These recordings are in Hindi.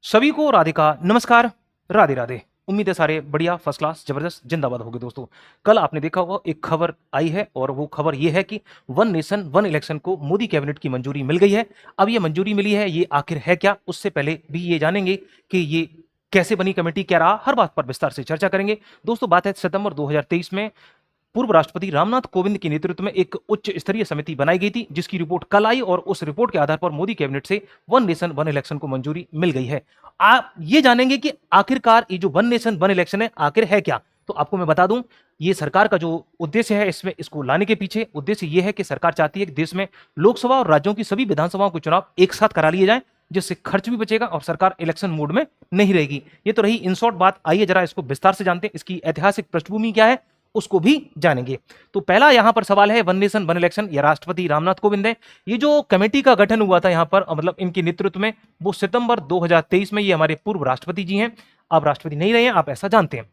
सभी को राधे का नमस्कार। राधे राधे। उम्मीद है सारे बढ़िया, फर्स्ट क्लास, जबरदस्त, जिंदाबाद होगे। दोस्तों, कल आपने देखा होगा एक खबर आई है और वो खबर ये है कि वन नेशन वन इलेक्शन को मोदी कैबिनेट की मंजूरी मिल गई है। अब ये मंजूरी मिली है, ये आखिर है क्या, उससे पहले भी ये जानेंगे कि ये कैसे बनी कमेटी, क्या रहा, हर बात पर विस्तार से चर्चा करेंगे। दोस्तों, बात है सितंबर 2023 में पूर्व राष्ट्रपति रामनाथ कोविंद के नेतृत्व में एक उच्च स्तरीय समिति बनाई गई थी, जिसकी रिपोर्ट कल आई और उस रिपोर्ट के आधार पर मोदी कैबिनेट से वन नेशन वन इलेक्शन को मंजूरी मिल गई है। आप ये जानेंगे कि आखिरकार ये जो वन नेशन वन इलेक्शन है आखिर है क्या। तो आपको मैं बता दूं, ये सरकार का जो उद्देश्य है, इसमें इसको लाने के पीछे उद्देश्य ये है कि सरकार चाहती है कि देश में लोकसभा और राज्यों की सभी विधानसभाओं के चुनाव एक साथ करा लिए जाएं, जिससे खर्च भी बचेगा और सरकार इलेक्शन मोड में नहीं रहेगी। ये तो रही इन शॉर्ट बात। आइए जरा इसको विस्तार से जानते हैं, इसकी ऐतिहासिक पृष्ठभूमि क्या है उसको भी जानेंगे। तो पहला यहां पर सवाल है, वन नेशन वन इलेक्शन, या राष्ट्रपति रामनाथ कोविंद है। ये जो कमेटी का गठन हुआ था यहां पर, मतलब इनके नेतृत्व में, वो सितंबर 2023 में, ये हमारे पूर्व राष्ट्रपति जी हैं, अब राष्ट्रपति नहीं रहे हैं, आप ऐसा जानते हैं।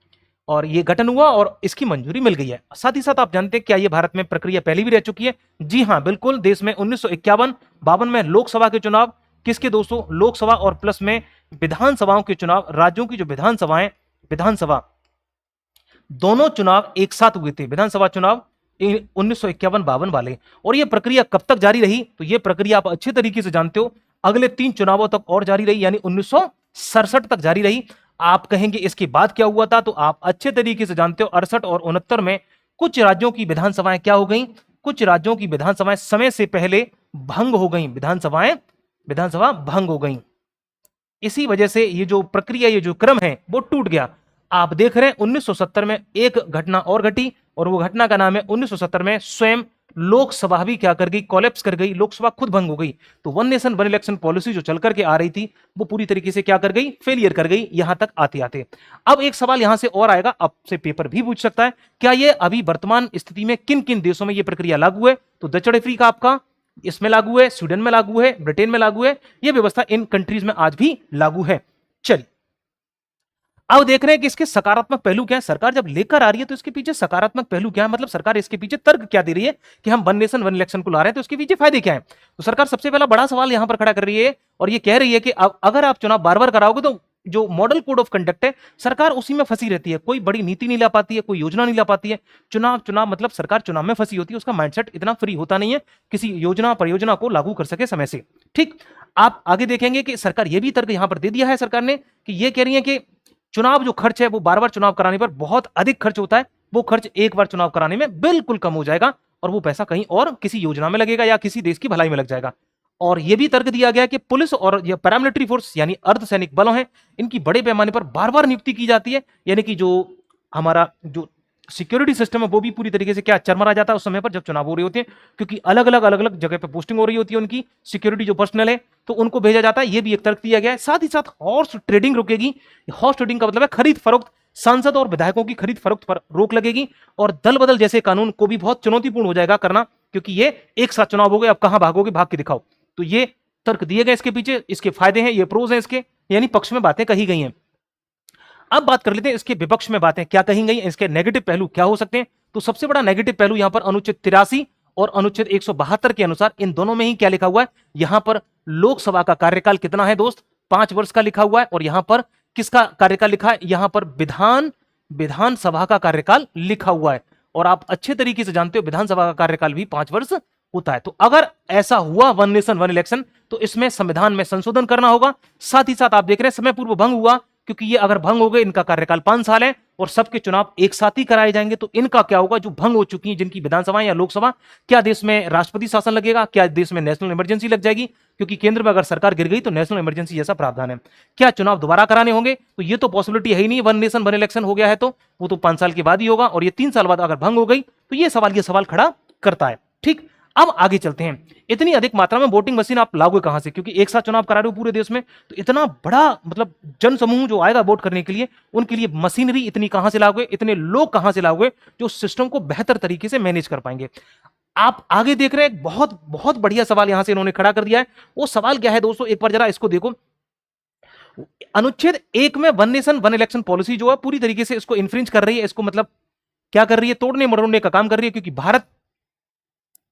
और ये गठन हुआ और इसकी मंजूरी मिल गई है। साथ ही साथ आप जानते हैं क्या ये भारत में प्रक्रिया पहले भी रह चुकी है? जी हाँ, बिल्कुल। देश में 1951-52 में लोकसभा के चुनाव, किसके दोस्तों? लोकसभा, और प्लस में विधानसभाओं के चुनाव, राज्यों की जो विधानसभाएं, विधानसभा, दोनों चुनाव एक साथ हुए थे, विधानसभा चुनाव 1951-52 वाले। और ये प्रक्रिया कब तक जारी रही? तो ये प्रक्रिया आप अच्छे तरीके से जानते हो, अगले 3 चुनावों तक और जारी रही, यानी 1967 तक जारी रही। आप कहेंगे इसके बाद क्या हुआ था, तो आप अच्छे तरीके से जानते हो, 68 और 69 में कुछ राज्यों की विधानसभाएं क्या हो गई? कुछ राज्यों की विधानसभाएं समय से पहले भंग हो गई, विधानसभा भंग हो गई। इसी वजह से ये जो प्रक्रिया, ये जो क्रम है, वो टूट गया। आप देख रहे हैं 1970 में एक घटना और घटी, और वो घटना का नाम है 1970 में स्वयं लोकसभा भी क्या कर गई? कोलैप्स कर गई, लोकसभा खुद भंग हो गई। तो one nation one election policy जो चल करके आ रही थी, वो पूरी तरीके से क्या कर गई? फेलियर कर गई, यहां तक आते आते। अब एक सवाल यहां से और आएगा, आपसे पेपर भी पूछ सकता है, क्या ये अभी वर्तमान स्थिति में किन किन देशों में ये प्रक्रिया लागू है? तो दक्षिण अफ्रीका आपका इसमें लागू है, स्वीडन में लागू है, ब्रिटेन में लागू है, यह व्यवस्था इन कंट्रीज में आज भी लागू है। चलिए, अब देख रहे हैं कि इसके सकारात्मक पहलू क्या है। सरकार जब लेकर आ रही है तो इसके पीछे सकारात्मक पहलू क्या है, मतलब सरकार इसके पीछे तर्क क्या दे रही है कि हम वन नेशन वन इलेक्शन को ला रहे हैं, तो इसके पीछे फायदे क्या है। तो सरकार सबसे पहला बड़ा सवाल यहां पर खड़ा कर रही है और ये कह रही है कि अगर आप चुनाव बार बार कराओगे तो जो मॉडल कोड ऑफ कंडक्ट है, सरकार उसी में फंसी रहती है, कोई बड़ी नीति नहीं ला पाती है, कोई योजना नहीं ला पाती है। चुनाव चुनाव मतलब सरकार चुनाव में फंसी होती है, उसका माइंडसेट इतना फ्री होता नहीं है किसी योजना परियोजना को लागू कर सके समय से। ठीक, आप आगे देखेंगे कि सरकार ये भी तर्क यहां पर दे दिया है सरकार ने, कि ये कह रही है कि चुनाव जो खर्च है वो बार बार चुनाव कराने पर बहुत अधिक खर्च होता है, वो खर्च एक बार चुनाव कराने में बिल्कुल कम हो जाएगा और वो पैसा कहीं और किसी योजना में लगेगा या किसी देश की भलाई में लग जाएगा। और यह भी तर्क दिया गया कि पुलिस और ये पैरामिलिट्री फोर्स यानी अर्धसैनिक बलों हैं, इनकी बड़े पैमाने पर बार बार नियुक्ति की जाती है, यानी कि जो हमारा जो सिक्योरिटी सिस्टम है वो भी पूरी तरीके से क्या चरमरा जाता है उस समय पर जब चुनाव हो रहे होते हैं, क्योंकि अलग अलग जगह पे पोस्टिंग हो रही होती है उनकी सिक्योरिटी जो पर्सनल है, तो उनको भेजा जाता है। ये भी एक तर्क दिया गया है। साथ ही साथ हॉर्स ट्रेडिंग रुकेगी। हॉर्स ट्रेडिंग का मतलब है खरीद फरोख्त, सांसद और विधायकों की खरीद फरोख्त पर रोक लगेगी और दल बदल जैसे कानून को भी बहुत चुनौतीपूर्ण हो जाएगा करना, क्योंकि ये एक साथ चुनाव हो गए, अब कहां भागोगे, भाग के दिखाओ। तो ये तर्क दिए गए इसके पीछे, इसके फायदे हैं, ये प्रोज हैं इसके, यानी पक्ष में बातें कही गई हैं। अब बात कर लेते हैं इसके विपक्ष में बातें क्या कही गई, इसके नेगेटिव पहलू क्या हो सकते हैं। तो सबसे बड़ा नेगेटिव पहलू यहां पर अनुच्छेद 83 और अनुच्छेद 172 के अनुसार इन दोनों में ही क्या लिखा हुआ है, यहां पर लोकसभा का कार्यकाल कितना है दोस्त? 5 वर्ष का लिखा हुआ है। और यहां पर किसका कार्यकाल लिखा है? यहां पर विधानसभा का कार्यकाल लिखा हुआ है। और आप अच्छे तरीके से जानते हो विधानसभा का कार्यकाल भी 5 वर्ष होता है। तो अगर ऐसा हुआ वन नेशन वन इलेक्शन, तो इसमें संविधान में संशोधन करना होगा। साथ ही साथ आप देख रहे हैं समय पूर्व भंग हुआ, क्योंकि ये अगर भंग हो गए, इनका कार्यकाल 5 साल है और सबके चुनाव एक साथ ही कराए जाएंगे, तो इनका क्या होगा? जो भंग हो चुकी हैं जिनकी विधानसभा या लोकसभा, क्या देश में राष्ट्रपति शासन लगेगा? क्या देश में नेशनल इमरजेंसी लग जाएगी? क्योंकि केंद्र में अगर सरकार गिर गई तो नेशनल इमरजेंसी जैसा प्रावधान है। क्या चुनाव दोबारा कराने होंगे? तो ये तो पॉसिबिलिटी है ही नहीं। वन नेशन वन इलेक्शन हो गया है तो वो तो 5 साल के बाद ही होगा, और ये 3 साल बाद अगर भंग हो गई तो ये सवाल खड़ा करता है। ठीक, अब आगे चलते हैं। इतनी अधिक मात्रा में वोटिंग मशीन आप लाओगे कहां से, क्योंकि एक साथ चुनाव करा रहे हो पूरे देश में, तो इतना बड़ा मतलब जन समूह जो आएगा वोट करने के लिए, उनके लिए मशीनरी इतनी कहां से लाओगे, इतने लोग कहां से लाओगे जो सिस्टम को बेहतर तरीके से मैनेज कर पाएंगे। आप आगे देख रहे हैं, बहुत बहुत बढ़िया सवाल यहां से इन्होंने खड़ा कर दिया है। वो सवाल क्या है दोस्तों, एक बार जरा इसको देखो। अनुच्छेद 1 में one nation one election policy जो है पूरी तरीके से इसको इन्फ्रिंज कर रही है, इसको मतलब क्या कर रही है? तोड़ने मरोड़ने का काम कर रही है, क्योंकि भारत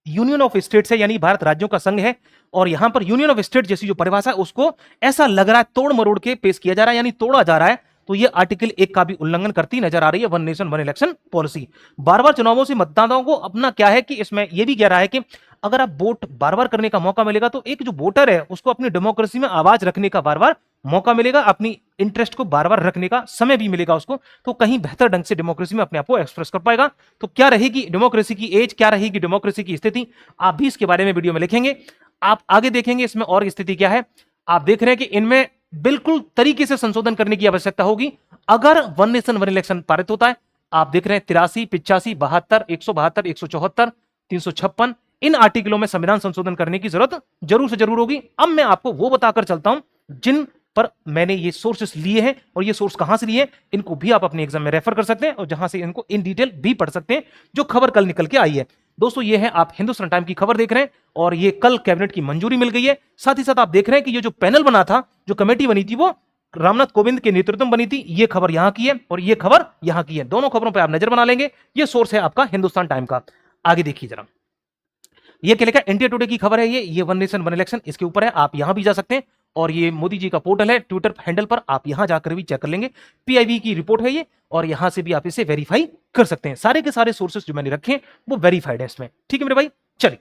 यूनियन ऑफ स्टेट्स है, यानी भारत राज्यों का संघ है, और यहां पर यूनियन ऑफ स्टेट जैसी जो परिभाषा है उसको ऐसा लग रहा है तोड़ मरोड़ के पेश किया जा रहा है, यानी तोड़ा जा रहा है। तो ये आर्टिकल 1 का भी उल्लंघन करती नजर आ रही है one nation one election policy. बार बार चुनावों से मतदाताओं को अपना क्या है कि इसमें यह भी कह रहा है कि अगर आप वोट बार बार करने का मौका मिलेगा तो एक जो वोटर है उसको अपनी डेमोक्रेसी में आवाज रखने का बार बार मौका मिलेगा, अपनी इंटरेस्ट को बार बार रखने का समय भी मिलेगा उसको, तो कहीं बेहतर ढंग से डेमोक्रेसी में अपने आप को एक्सप्रेस कर पाएगा। तो क्या रहेगी डेमोक्रेसी की एज, क्या रहेगी डेमोक्रेसी की स्थिति, आप भी इसके बारे में वीडियो में लिखेंगे। आप आगे देखेंगे इसमें और स्थिति क्या है। आप देख रहे हैं कि इनमें बिल्कुल तरीके से संशोधन करने की आवश्यकता होगी अगर वन नेशन वन इलेक्शन पारित होता है। आप देख रहे हैं 83, 85, 72, 172, 174, 356 इन आर्टिकलों में संविधान संशोधन करने की जरूरत जरूर से जरूर होगी। अब मैं आपको वो बताकर चलता हूं जिन पर मैंने ये सोर्सेस लिए हैं, और ये सोर्स कहां से लिए हैं इनको भी आप अपने एग्जाम में रेफर कर सकते हैं, और जहां से इनको इन डिटेल भी पढ़ सकते हैं जो खबर कल निकल के आई है। दोस्तों ये है, आप हिंदुस्तान टाइम की खबर देख रहे हैं, और ये कल कैबिनेट की मंजूरी मिल गई है। साथ ही साथ आप देख रहे हैं कि ये जो पैनल बना था, जो कमेटी बनी थी, वो रामनाथ कोविंद के नेतृत्व में बनी थी। ये खबर यहां की है और ये खबर यहां की है, दोनों खबरों पर आप नजर बना लेंगे। ये सोर्स है आपका हिंदुस्तान टाइम का। आगे देखिए जरा, ये क्या लिखा है, इंडिया टुडे की खबर है ये वन नेशन वन इलेक्शन इसके ऊपर है। आप यहां भी जा सकते हैं, और ये मोदी जी का पोर्टल है ट्विटर हैंडल पर, आप यहां जाकर भी चेक कर लेंगे। पीआईबी की रिपोर्ट है ये, और यहां से भी आप इसे वेरीफाई कर सकते हैं। सारे के सारे सोर्सेस जो मैंने रखे हैं वो वेरीफाइड है इसमें। ठीक है मेरे भाई, चलिए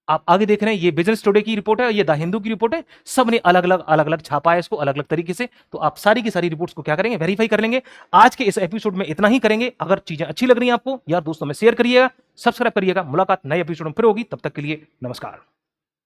आप आगे देख रहे हैं, ये बिजनेस टुडे की रिपोर्ट है, ये द हिंदू की रिपोर्ट है, सब ने अलग अलग छापा है इसको अलग अलग तरीके से। तो आप सारी की सारी रिपोर्ट्स को क्या करेंगे, वेरीफाई कर लेंगे। आज के इस एपिसोड में इतना ही करेंगे। अगर चीजें अच्छी लग रही हैं आपको, यार दोस्तों में शेयर करिएगा, सब्सक्राइब करिएगा। मुलाकात नए एपिसोड में फिर होगी, तब तक के लिए नमस्कार।